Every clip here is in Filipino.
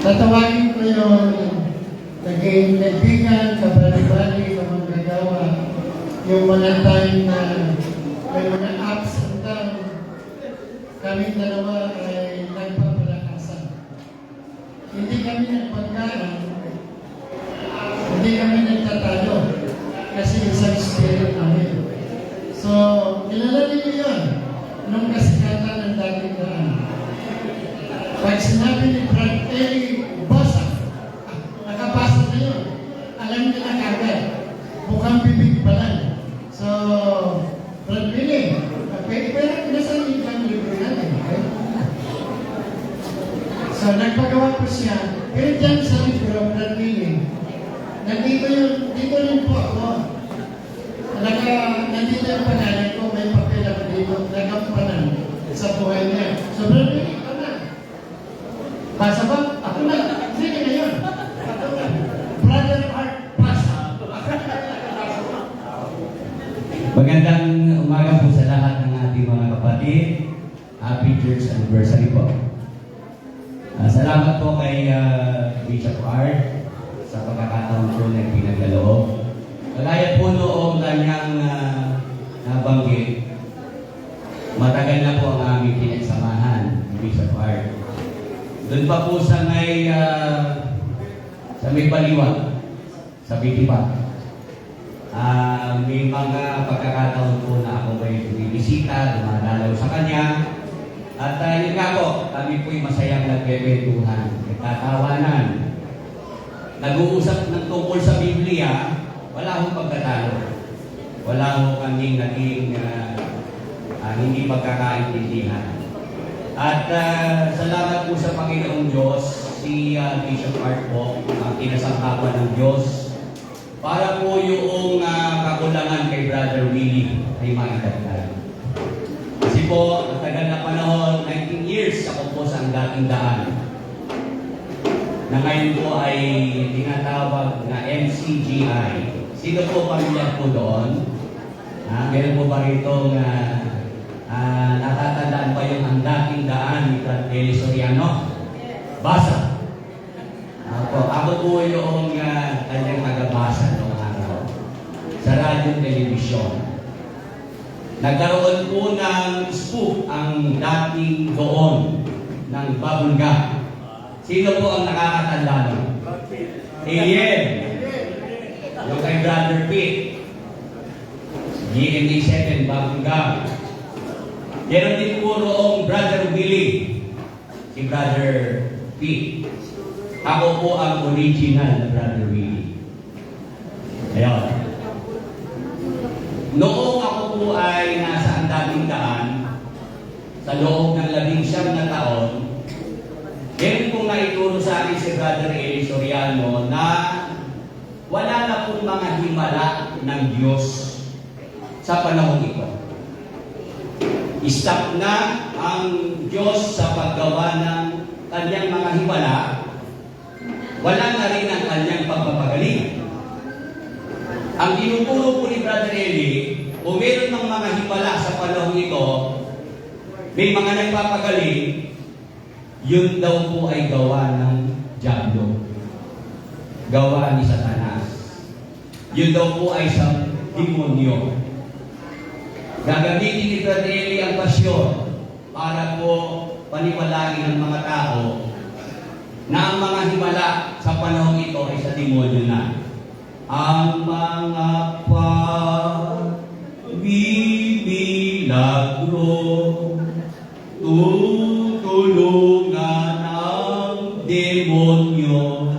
Tatawagin ko yung naging kaibigan, kabali-bali, kamanggagawa, yung mga time na may mga ups and down, kami dalawa ay nagpapalakasan. Hindi kami nagpagkaan, hindi kami nagtatalo, kasi isang spirit namin. So, kilala niyo yun, nung kasikatan ng dating daan. Pag sinabi ni Brad Eli, basa, nakabasa na yun. Alam niya na kagad. Mukhang bibig pa lang. So, Brad Eli, pero nasa yung libro natin. Okay? So, nagpagawa ko siya. Pero dyan sa libro, Brad Eli, dito rin po ako. Nandito yung pangalan ko, may papel ako dito, nagampanan sa buhay niya. So, Brad Eli, basa ba? Ako na. Sige na yun. Ako na. Brother Art, basa. Magandang umaga po sa lahat ng ating mga kapatid. Happy Church Anniversary po. Salamat po kay Bishop Art sa pagkakataon po na pinagkaloob. Kagaya po noong kanyang nabanggit, matagal na po ang aming pinagsamahan ni Bishop Art. Doon pa po sa may Baliwag, sa Bitipa. May mga pagkakataon po na ako may bibisita, dumadalaw sa kanya. At yun nga po, kami po'y masayang nagkekwentuhan, nagtatawanan. Nag-uusap ng tungkol sa Biblia, wala hong pagkatalo. Wala hong kaming naging hindi pagkakaintindihan. At salamat po sa Panginoong Diyos, si Bishop Art po, ang kinasangkapan ng Diyos, para po yung kakulangan kay Brother Willie ay maitagdag. Kasi po, matagal na panahon, 19 years ako po sa dating daan, na ngayon po ay tinatawag na MCGI. Sino po pamilyar po doon? Meron po ba rito natatandaan pa yung ang dating daan ni Brad Eli Soriano? Basa. Ako po yung kanyang nagabasa noong araw sa radyo telebisyon. Nagkaroon po ng spoof ang dating doon ng Babulga. Sino po ang nakakatanda nun? Alien. Yung kay Brother Pete. GMA 7 Babulga. Meron din po noong Brother Willie, si Brother Pete. Ako po ang original na Brother Willie. Ayun. Noong ako po ay nasa dating daan, sa loob ng 19 na taon, meron pong naituro sa akin si Brother Eli Soriano na wala na pong mga himala ng Diyos sa panahon ito. Stop na ang Diyos sa paggawa ng kanyang mga himala. Wala na rin ang kanyang pagpapagaling. Ang tinuturo po ni Brother Eli, kung meron ng mga himala sa panahon ito, may mga nagpapagaling, yun daw po ay gawa ng Diablo. Gawa ni Satanas. Yun daw po ay sa demonyo. Gagamitin ni Brother Eli ang pasyon para po paniwalain ng mga tao na ang mga himala sa panahon ito ay sa demonyo na. Ang mga pagmimilagro tutulungan ang demonyo.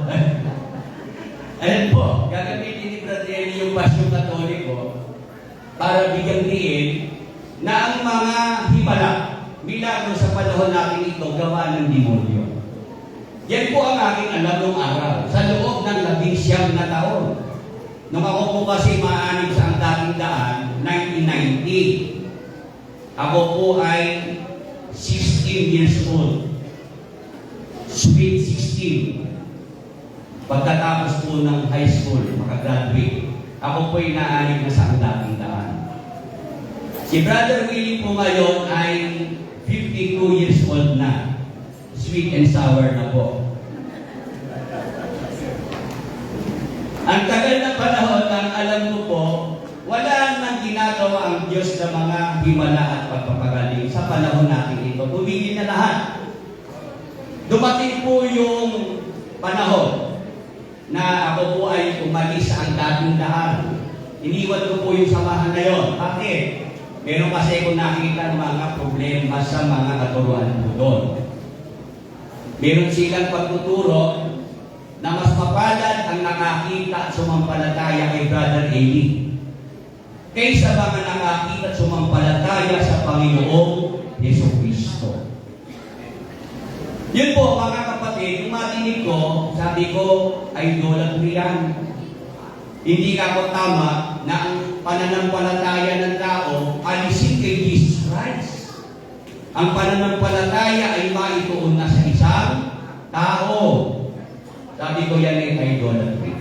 Ayan po, gagamitin ni Brother Eli yung pasyon katoliko para bigyang diin na ang mga himala, milagro sa panahon natin ito, gawa ng demonyo. Yan po ang aking alam noong araw, sa loob ng 19 na taon. Nung ako po kasi maaanib sa ang dating daan, 1990. Ako po ay 16 years old. Sweet 16. Pagkatapos po ng high school, makagraduate. Ako po ay naanib na sa ang dating daan. Si Brother Willie po ngayon ay 52 years old na. Sweet and sour na po. panahon natin ito. Tumigil na lahat. Dumating po yung panahon na ako po ay umalis sa ang dating daan. Iniwan ko po yung samahan na yon. Bakit? Meron kasi akong nakita ng mga problema sa mga katuruan po doon. Meron silang pagtuturo na mas mapalad ang nakakita at sumampalataya kay Brother Eli kaysa mga nakakita at sumampalataya sa Panginoong Jesucristo. Yun po mga kapatid, yung matinig ko, sabi ko, idolatry yan. Hindi ka po tama na ang pananampalataya ng tao alisin kay Jesus Christ. Ang pananampalataya ay maituon na sa isang tao. Sabi ko yan ay idolatry.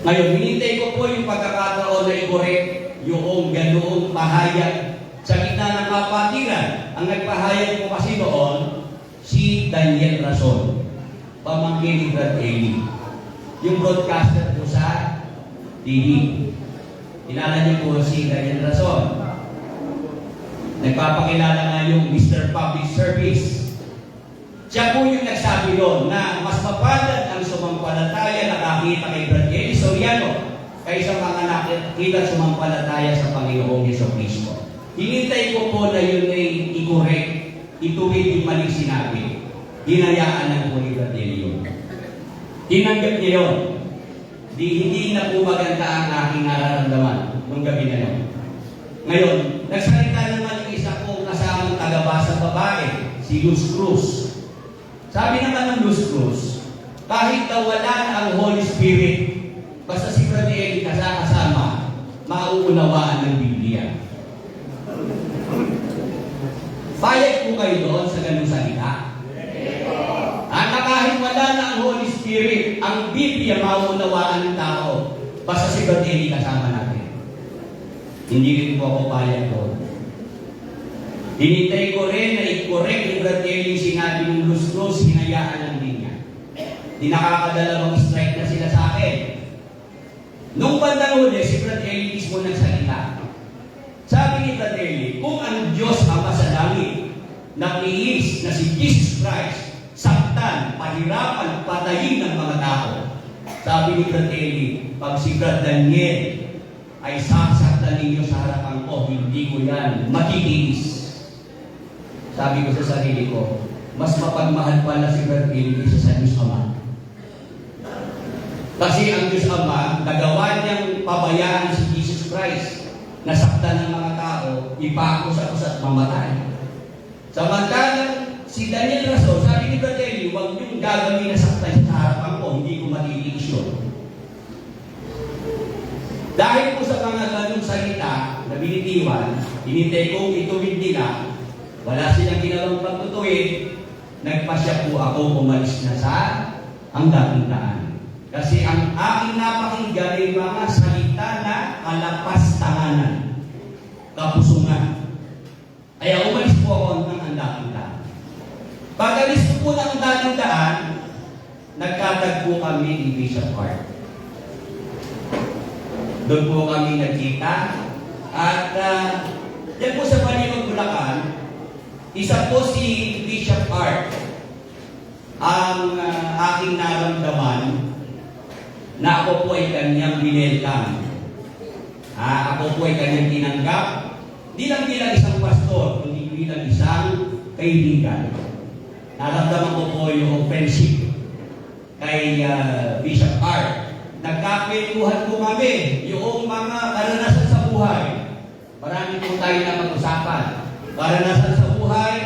Ngayon, hinintay ko po yung pagkakataon na i-correct yung ganoong pahayag sa gitna ng kapatiran. Ang nagpahayag ko kasi noon, si Daniel Rason, pamangkin ni Brad Eli. Yung broadcaster po sa TV. Kilala niyo po si Daniel Rason. Nagpapakilala nga yung Mr. Public Service. Siya po yung nagsabi doon na mas mapalad ang sumampalataya nakakita kay Brad Eli Soriano kaysa mga nakikita sumampalataya sa Panginoong Jesucristo. Hinintay ko po na yun ay i-correct, ituwid yung maling sinabi. Hinayaan lang po ni Brad Eli yun. Tinanggap niya yun. Hindi na po maganda ang aking nararamdaman nung gabi na yun. Ngayon, nagsalita naman yung isa kong kasamang tagabasa babae, si Luz Cruz. Sabi naman ng Luz Cruz, kahit daw wala na ang Holy Spirit, basta si Brad Eli kasama, mauunawaan ng Biblia. Payag po kayo doon sa ganung salita. Kahit wala na ang Holy Spirit, ang Biblia mauunawaan ng tao, basta si Brad Eli kasama natin. Hindi rin po ako payag doon. Hinintay ko rin na i-correct ni Brad Eli yung sinabi ng Luz Cruz, hinayaan lang din niya. Di nakakadalawang strike na sila sa akin. Nung bandang huli, si Brad Eli mismo nagsalita. Sabi ni Brad Eli, kung ang Diyos Ama sa langit, nakiis na si Jesus Christ, saktan, pahirapan, patayin ng mga tao. Sabi ni Brad Eli, pag si Brad Daniel ay sasaktan ninyo sa harapan ko, hindi ko yan makikis. Sabi ko sa sarili ko, mas mapagmahal pala si Brad Eli kaysa sa Diyos Ama. Kasi ang Diyos Ama, nagawa niyang pabayaan si Jesus Christ, nasaktan ng mga tao, ipakos at mamatay. Samantalang si Daniel Rason, sabi ni Brad Eli, huwag niyong gagawin na saktan sa harapan ko, hindi ko matitiis yun. Dahil po sa mga ganong salita na binitiwan, hinintay kong ituwid nila, wala silang ginawang pagtutuwid, nagpasya po ako umalis na sa ang dating daan. Kasi ang aking napakinggan ay mga salita na kalapastanganan, kapusungan. Kaya umalis po ako ng ang dating daan. Pag-alis ko po ng dating daan, nagkatagpo kami ni Bishop Park. Doon po kami nagkita. At yan po sa Baliwag, Bulacan, isa po si Bishop Park ang aking naramdaman na ako po ay kanyang binelkam. Ako po ay kanyang tinanggap, di lang bilang isang pastor, kundi bilang isang kaibigan. Naramdaman ko po yung friendship kay Bishop Park. Nagkakwentuhan po kami yung mga karanasan sa buhay. Marami po tayo na mag-usapan. Karanasan sa buhay,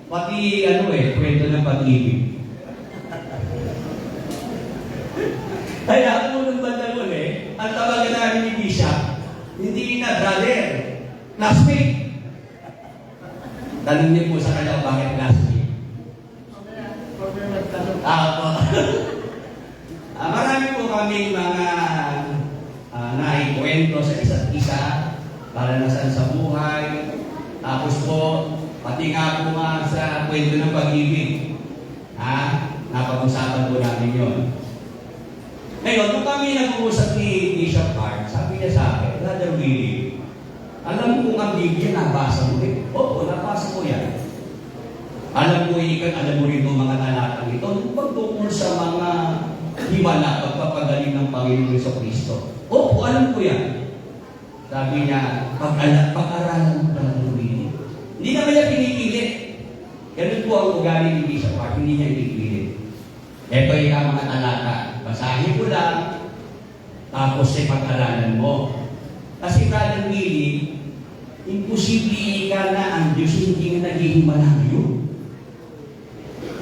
pati kwento ng pag-ibig. Kaya po nung bandang uli, ang tawagan namin ni Bishop, hindi na brother, classmate. Tanong niyo po sa kanya bakit classmate. Marami po kami mga naikwento sa isa't isa, karanasan sa buhay, tapos po, pati nga po sa kwento ng pag-ibig. Napag-usapan po namin yun. Ngayon, nung kami nag-uusap ni Bishop Park, sabi niya sa akin, Brother Willie, alam mo kung ang Biblia nabasa mo eh. Opo, Alam mo rin ng mga talatang ito, yung pagtungkol sa mga himala, pagpapagaling ng Panginoon sa Kristo. Opo, alam ko yan. Sabi niya, pag-aralan mo pala ng Biblia. Hindi naman niya pinipilit. Ganun po ang ugali ni Bishop Hart, hindi niya pinipilit. Ito yung mga talata. Basahin ko lang, tapos pag-aralan mo. Kasi Brother Willie, imposible ka na ang Diyos hindi na naghihimala ngayon.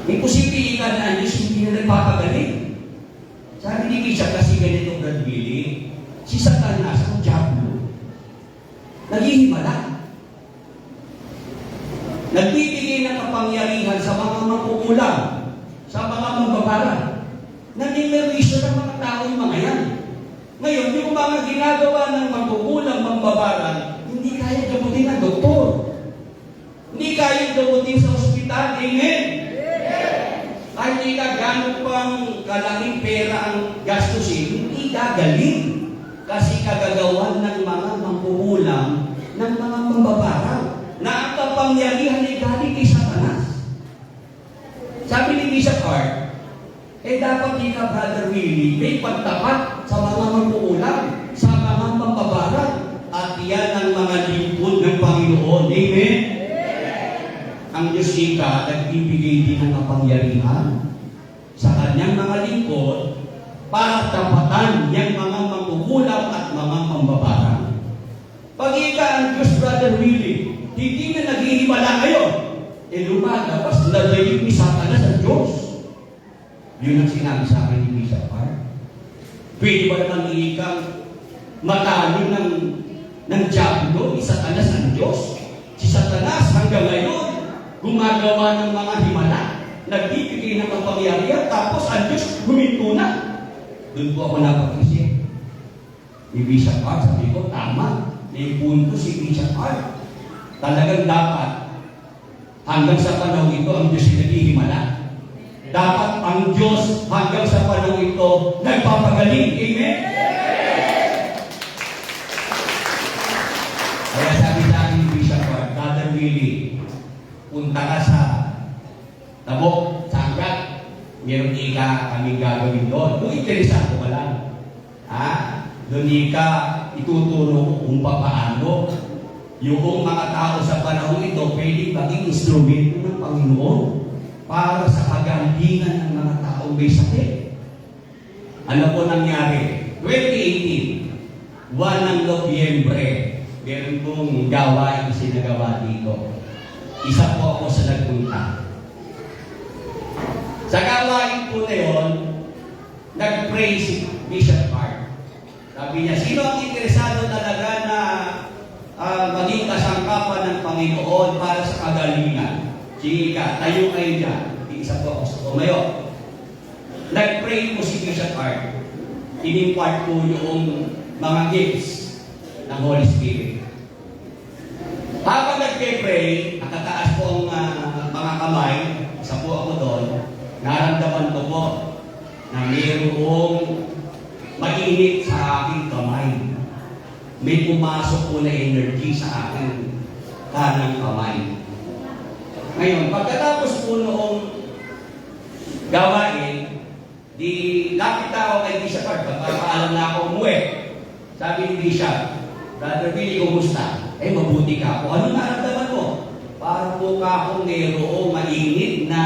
Imposible ka na ang Diyos hindi na nagpapagaling. Sabi ni Bishop, kasi ganito, Brother Willie, si Satanas, ang Diablo, naghihimala. Nagbibigay ng kapangyarihan sa mga makukulang, sa mga mambabaran. Nanimerisyo ng mga tao yung mga yan. Ngayon, yung mga ginagawa ng makukulang mambabaran, hindi kaya gamutin ng doktor. Hindi kaya gamutin sa ospital. Amen? Kahit hindi ka gano'n pang kalaking pera ang gastusin, hindi gagaling. Kasi kagagawan ng mga makukulang ng mga mambabaran na ang kapangyarihan ay galing kay Satanas. Sabi ni Bishop Hart, dapat di ka, Brother Willie, may pagtapat sa mga makukulang, sa mga mambabaran, at yan ang mga lingkod ng Panginoon. Amen? Ang Diyos ika, nagbibigay din ng kapangyarihan sa kanyang mga lingkod para tapatan yung mga makukulang at mga mambabaran. Pag ika ang Diyos, Brother Willie, hindi na naghihimala ngayon. Lumagabas, nalayin ni Satanas sa Diyos. Yun ang sinabi sa akin ni Bishop Hart. Pwede ba naman ikang matalo ng Diablo, ni Satanas ang Diyos? Si Satanas hanggang ngayon, gumagawa ng mga himala, nagbibigay ng kapangyarihan, tapos ang Diyos huminto na. Doon po ako napag-isip. Ni Bishop Hart, sabi ko, tama. May punto si Bishop Hart. Talagang dapat, hanggang sa panahon ito, ang Diyos ay naghihimala. Dapat ang Diyos hanggang sa panahon ito nagpapagaling. Amen? Kaya sabi sa akin ni Bishop Hart, Brother Willie, punta ka sa Tabok, sa Angat, meron ika kaming gagawin doon. Kung interesado ka lang, doon ika ituturo kung paano yung mga tao sa panahon ito pwedeng maging instrumento ng Panginoon para sa kagalingan ng mga taong may sakit. Ano po nangyari? 2018, 1 ng Nobyembre, meron pong gawain sinagawa dito. Isa po ako sa nagpunta. Sa gawain po na yun, nag-pray si Bishop Hart. Sabi niya, sino ang interesado talaga na maging kasangkapan ng Panginoon para sa kagalingan? Sige ka, tayo kayo dyan. Isa po ako sa tumayo. Nag-pray po si Bishop Hart. Inimpart po yung mga gifts ng Holy Spirit. Habang nag-pray, nakataas po ang mga kamay, isa po ako doon, naramdaman ko po na mayroong mainit sa aking kamay. May pumasok po na energy sa aking kanang kamay. Ngayon, pagkatapos po noong gawain, di lapit ako kay Bishop Hart, pagpapaalam na ako umuwi. Sabi ni Bishop, Brother Willie, kumusta? Mabuti ka ako. Ano naramdaman mo? Para po ka akong mayroong mainit na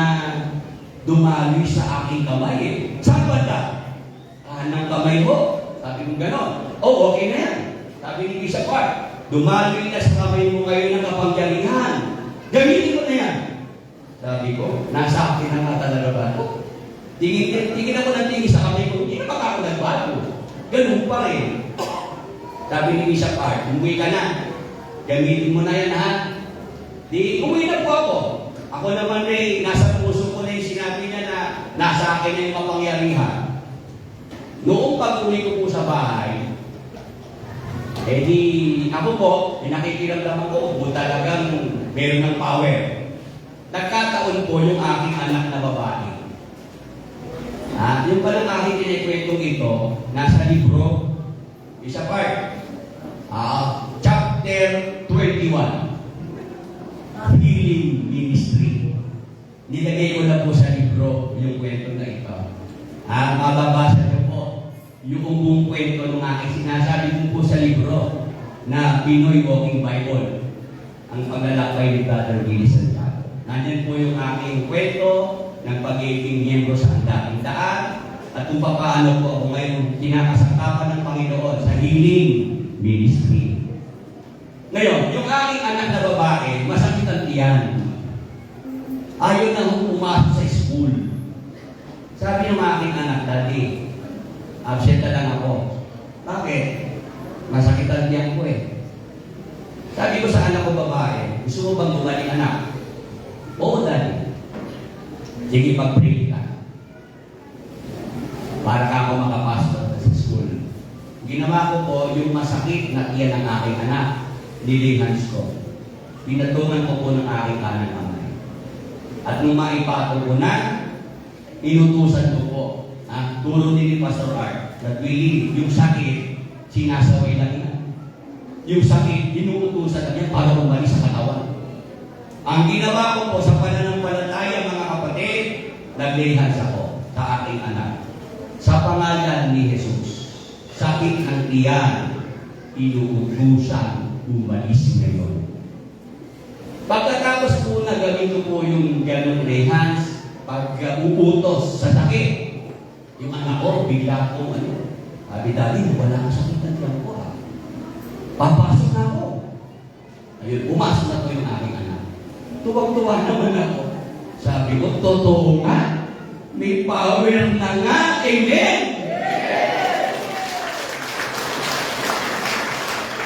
dumaloy sa aking kamay. Saan ba ta? Kanang kamay mo. Sabi ko gano'n. Okay na yan. Sabi ni Bishop Hart, dumaloy na sa kamay mo kayo ng kapangyarihan. Gamitin ko na yan. Sabi ko, nasa akin ang talaga ko. Tingin ako ng tingin sa kamay ko, hindi naman ako nagbago. Ganun pa rin. Sabi ni Bishop Hart, umuwi ka na. Gamitin mo na yan, ha? Di, umuwi na po ako. Ako naman nasa puso ko na yung sinabi niya na nasa akin na yung kapangyarihan. Noong pag-uwi ko po sa bahay, ako po, nakikiramdaman ko kung talagang meron ng power. Nagkataon po yung aking anak na babae. Yung palang aking kinikwentong ito, nasa libro, Bishop Hart, chapter 21, Healing Ministry. nilagay ko na po sa libro yung kwento na ito. Mababasa niyo po yung buong kwento ng aking sinasabi ko po sa libro na Pinoy Walking Bible, ang paglalakbay ni Brother Willie Santiago. Nandyan po yung aking kwento ng pagiging miyembro sa Handang Daan at kung paano po ako ngayon kinakasangkapan ng Panginoon sa healing ministry. Ngayon, yung aking anak na babae, masakit ang tiyan. Ayaw na pumasok sa school. Sabi ng aking anak, Daddy, absent na lang ako. Bakit? Masakit ang tiyan ko eh. Sabi ko sa anak ko babae, gusto mo bang bumalik anak? Oo, Daddy. Sige, pag-pray ka. Para ka ako makapasok sa school. Ginawa ko po yung masakit na tiyan ng aking anak. Nilihans ko. Pinatungan ko po ng aking kanan kamay. At nung maipatong ko na, inutusan ko po. Turo din ni Pastor Art that really, yung sakit, sinasaway lang yan. Yung sakit, inuutusan lang yan para umalis sa katawan. Ang ginawa ko po sa pananampalataya, mga kapatid, naglihans ako sa aking anak. Sa pangalan ni Jesus, sakit ng tiyan, inuutusan umalis ngayon. Pagkatapos po na gawin ko po yung ganong rehans, pag-uutos sa sakit, yung anak ko, bigla po sabi, Daddy, wala akong sakit ng tiyan ko papasok na ako. Ayun, pumasok na po yung aking anak. Tuwag-tuwa naman ako. Sabi ko, totoo nga, may power na nga, amen!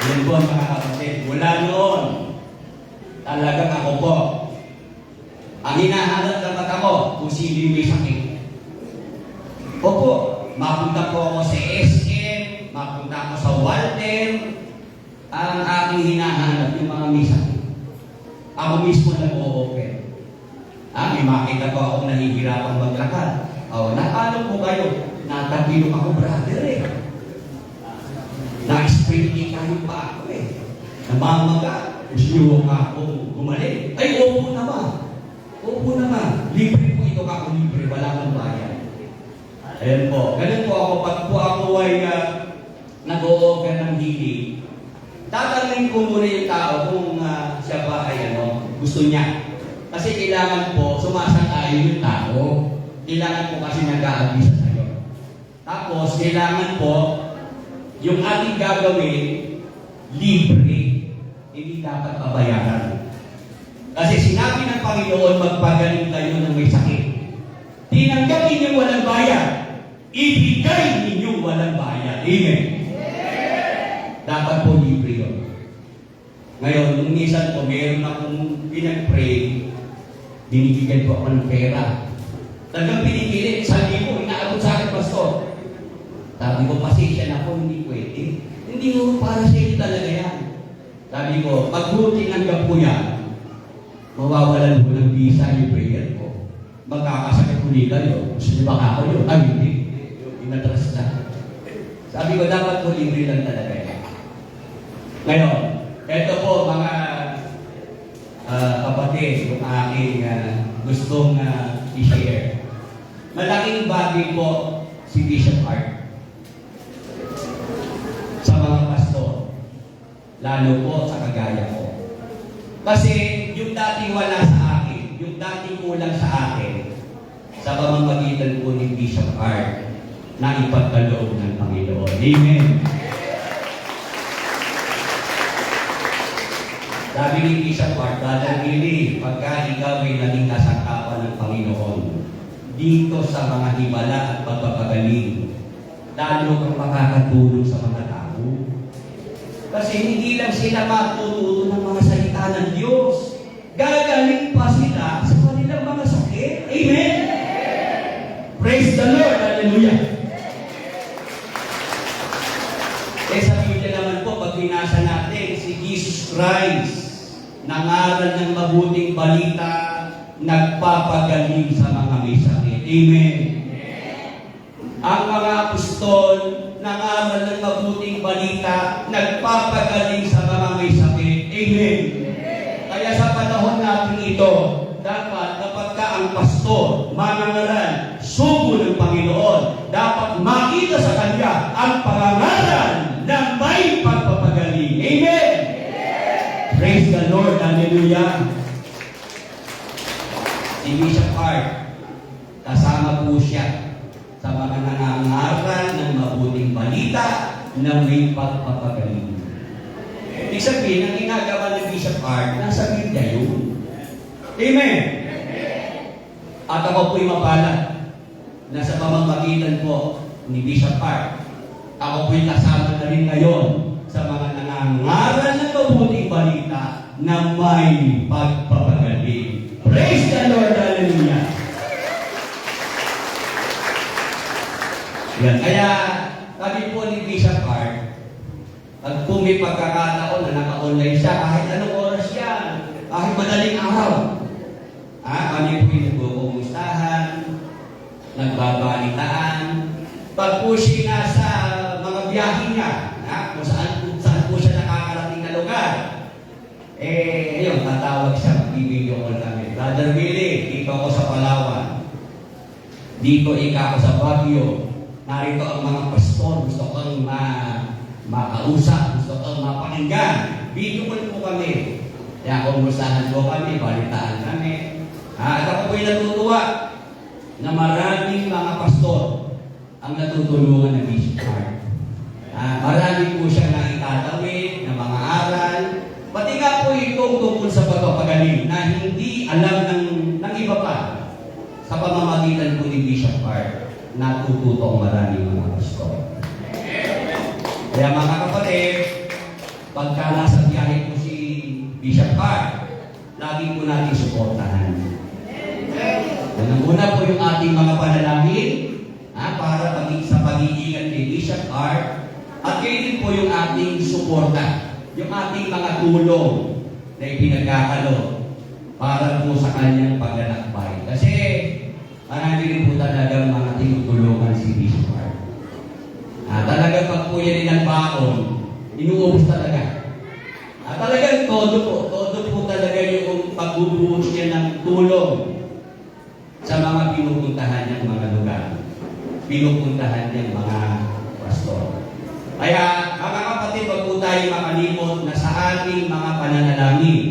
Yan po mga kapatid, mula noon, talagang ako po, ang hinahanap dapat ako kung sino may sakit. Opo, mapunta po ako sa SM, mapunta ako sa Walden, ang aking hinahanap yung mga may sakit. Ako mismo nag-o-open. May makita po akong nahihirapang maglakad. Naano po kayo? Natagilok ako, brother eh. Na-sprinting kayo pa ako eh. Namamaga. Gusto nyo akong gumaling. Ay, opo naman. Opo naman. Libre po ito ako, libre. Wala kang bayan. Ayan po. Ganun po ako. Pag po ako ay nag-o-open ng healing, tatanungin ko muna yung tao kung siya ba ay gusto niya. Kasi kailangan po sumasang-ayon yung tao. Kailangan po kasi nag-aabisa sa'yo. Tapos, kailangan po yung ating gagawin, libre. Hindi dapat pabayaran. Kasi sinabi ng Panginoon, magpagaling kayo ng may sakit. Tinanggap ninyong walang bayad. Ibigay ninyong walang bayad. Amen. Dapat po libre yun. Ngayon, nung minsan po, meron akong pinag-pray, binibigyan po ako ng pera. Talagang pinipilit, sabi ko, inaabot sa akin, Pastor. Sabi ko, pasensya na po, hindi pwede. Hindi mo para sa iyo talaga yan. Sabi ko, pag-routing hanggang po yan, mawawalan po ng visa yung prayer ko. Magkakasakit ulit kayo. Gusto niyo baka ako yun? Ay, hindi. Inatras na. Sabi ko, dapat po libre lang talaga yan. Ngayon, ito po mga kapatid, yung aking gustong i-share. Malaking bagay po si Bishop Art sa mga pastor, lalo po sa kagaya ko. Kasi yung dating wala sa akin, yung dating kulang sa akin, sa pamamagitan po ni Bishop Art, na ipagkaloob ng Panginoon. Amen! Sabi ni Bishop Art, Brother Willie, pagka ikaw ay naging kasangkapan ng Panginoon, dito sa mga himala at pagpapagaling, lalo kang makakatulong sa mga tao. Kasi hindi lang sila matututo ng mga salita ng Diyos. Gagaling pa sila sa kanilang mga sakit. Amen? Praise the Lord! Hallelujah! Sa Biblia naman po, pag binasa natin, si Jesus Christ, nangaral ng mabuting balita, nagpapagaling sa mga may sakit. Amen. Ang mga apostol, nangaral ng mabuting balita, nagpapagaling sa mga may sakit. Amen. Kaya sa panahon natin ito, dapat kapag ang ang pastor, mangangaral, sugo ng Panginoon. Dapat makita sa kanya ang pangangaral ng may pagpapagaling. Amen! Praise the Lord. Hallelujah! Si Bishop Art, kasama po siya sa mga nangangaral ng mabuting balita ng may pagpapagaling. Ibig sabihin, ang ginagawa ng Bishop Art, nasa Biblia yun. Amen! At ako po'y mapalad na sa pamamagitan po ni Bishop Art, ako po'y kasama na rin ngayon sa mga nangangaral ng mabuting balita na may pagpapagaling. Praise the Lord! Hallelujah! Yan. Kaya, kami po ni Bishop Art, pag po may pagkakataon na naka-online siya, kahit anong oras yan, kahit madaling araw, kami po yung nagpupumustahan, nagbabalitaan. Pag po siya nasa mga biyahe niya, kung saan po siya nakakarating na lugar, ayun, tatawag siya, mag-video call kami. Brother Willie, dito ako sa Palawan. Dito ikaw sa Baguio. Narito ang mga pastor, gusto kang makausap, gusto kang mapakinggan. Video call po kami. Kaya kumustahan po kami, balitaan kami. At ako po'y natutuwa na maraming mga pastor ang natutulungan ng Bishop Art. Marami po siya na itatawid, na mga aral. Pati nga po itong tungkol sa pagpapagaling na hindi alam ng iba pa sa pamamagitan po ni Bishop Art. Natututo ang maraming mga pastor. Kaya mga kapatid, pagka nasa biyahe po si Bishop Art, lagi po natin suportahan. Unang-una po yung ating mga panalangin para sa pag-iingat ni Bishop Art at kayo din po yung ating suporta, yung ating mga tulong na ipinagkakalo para po sa kanyang paglalakbay. Kasi marami rin po talagang mga tinutulungan si Bishop Art. Talagang pag po yan ng baon, inuubos talaga. Talagang todo po talaga yung pagbubuhos niya ng tulong sa mga pinupuntahan niyang mga lugar, pinupuntahan niyang mga pastor. Kaya, mga kapatid, wag po tayo makalimot na sa ating mga pananalangin,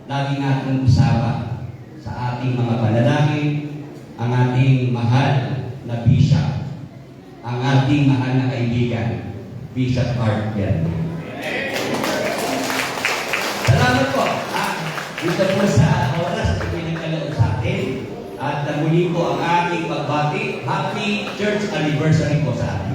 lagi natin isama sa ating mga panalangin, ang ating mahal na Bishop, ang ating mahal na kaibigan, Bishop Art yan. Salamat po. Dito po sa oras na pinagkaloob sa atin. At muli po ang ating pagbati. Happy Church Anniversary po sa atin.